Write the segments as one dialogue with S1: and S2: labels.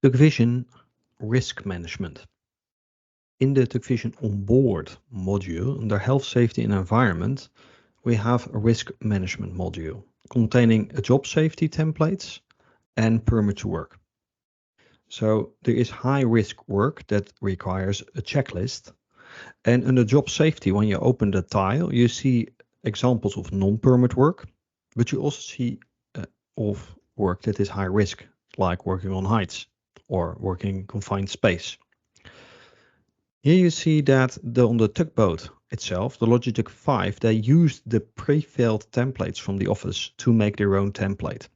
S1: TugVision Risk Management. In the TugVision Onboard module under Health, Safety and Environment, we have a risk management module containing a job safety templates and permit to work. So there is high risk work that requires a checklist. And under job safety, when you open the tile, you see examples of non-permit work, but you also see of work that is high risk, like working on heights or working in confined space. Here you see that on the tugboat itself, the Logitech 5, they used the pre-filled templates from the office to make their own template.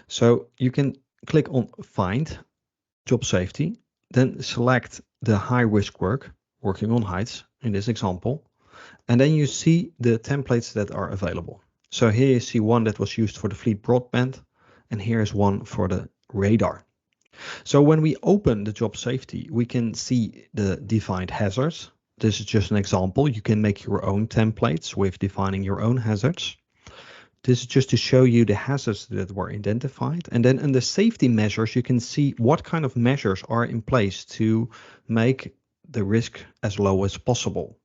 S1: So you can click on Find Job Safety, then select the high risk work, working on heights in this example, and then you see the templates that are available. So here you see one that was used for the fleet broadband, and here is one for the radar. So when we open the job safety, we can see the defined hazards. This is just an example. You can make your own templates with defining your own hazards. This is just to show you the hazards that were identified. And then in the safety measures, you can see what kind of measures are in place to make the risk as low as possible.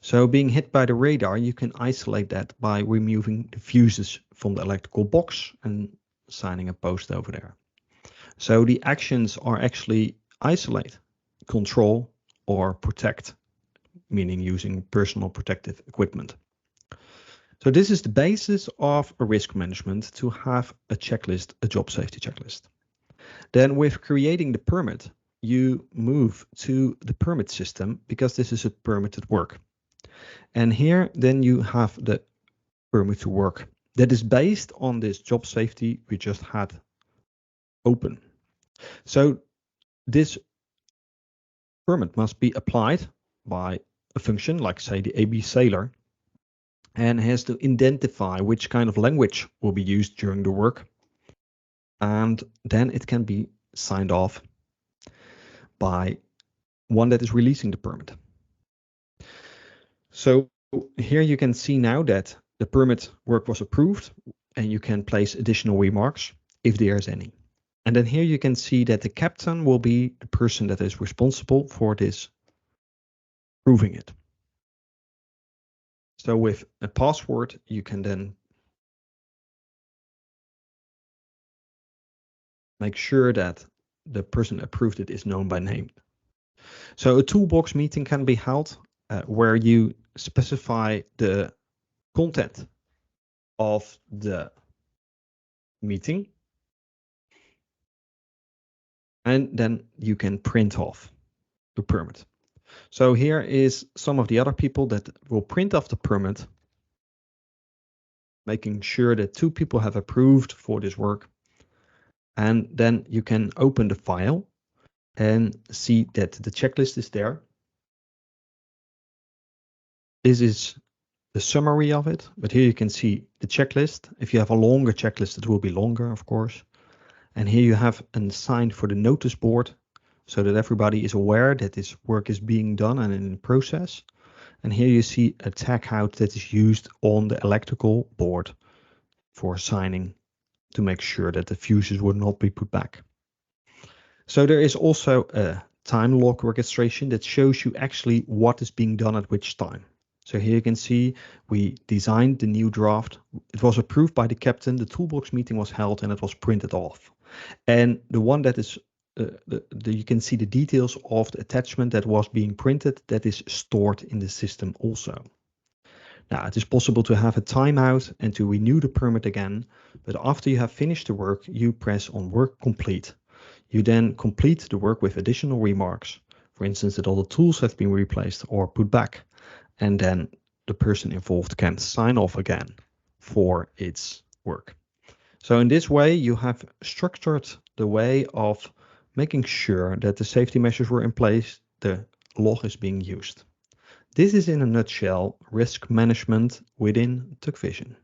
S1: So being hit by the radar, you can isolate that by removing the fuses from the electrical box and signing a post over there. So the actions are actually isolate, control, or protect, meaning using personal protective equipment. So this is the basis of a risk management, to have a checklist, a job safety checklist. Then with creating the permit, you move to the permit system because this is a permitted work. And here then you have the permit to work that is based on this job safety we just had open. So this permit must be applied by a function like, say, the AB sailor, and has to identify which kind of language will be used during the work. And then it can be signed off by one that is releasing the permit. So here you can see now that the permit work was approved, and you can place additional remarks if there's any. And then here you can see that the captain will be the person that is responsible for this, proving it. So with a password, you can then make sure that the person approved it is known by name. So a toolbox meeting can be held where you specify the content of the meeting, and then you can print off the permit. So here is some of the other people that will print off the permit, making sure that 2 people have approved for this work. And then you can open the file and see that the checklist is there. This is the summary of it, but here you can see the checklist. If you have a longer checklist, it will be longer, of course. And here you have a sign for the notice board, so that everybody is aware that this work is being done and in process. And here you see a tag out that is used on the electrical board for signing, to make sure that the fuses would not be put back. So there is also a time log registration that shows you actually what is being done at which time. So here you can see we designed the new draft. It was approved by the captain. The toolbox meeting was held and it was printed off. And the one that is, you can see the details of the attachment that was being printed, that is stored in the system also. Now, it is possible to have a timeout and to renew the permit again, but after you have finished the work, you press on Work Complete. You then complete the work with additional remarks, for instance, that all the tools have been replaced or put back, and then the person involved can sign off again for its work. So in this way, you have structured the way of making sure that the safety measures were in place, the log is being used. This is in a nutshell risk management within TugVision.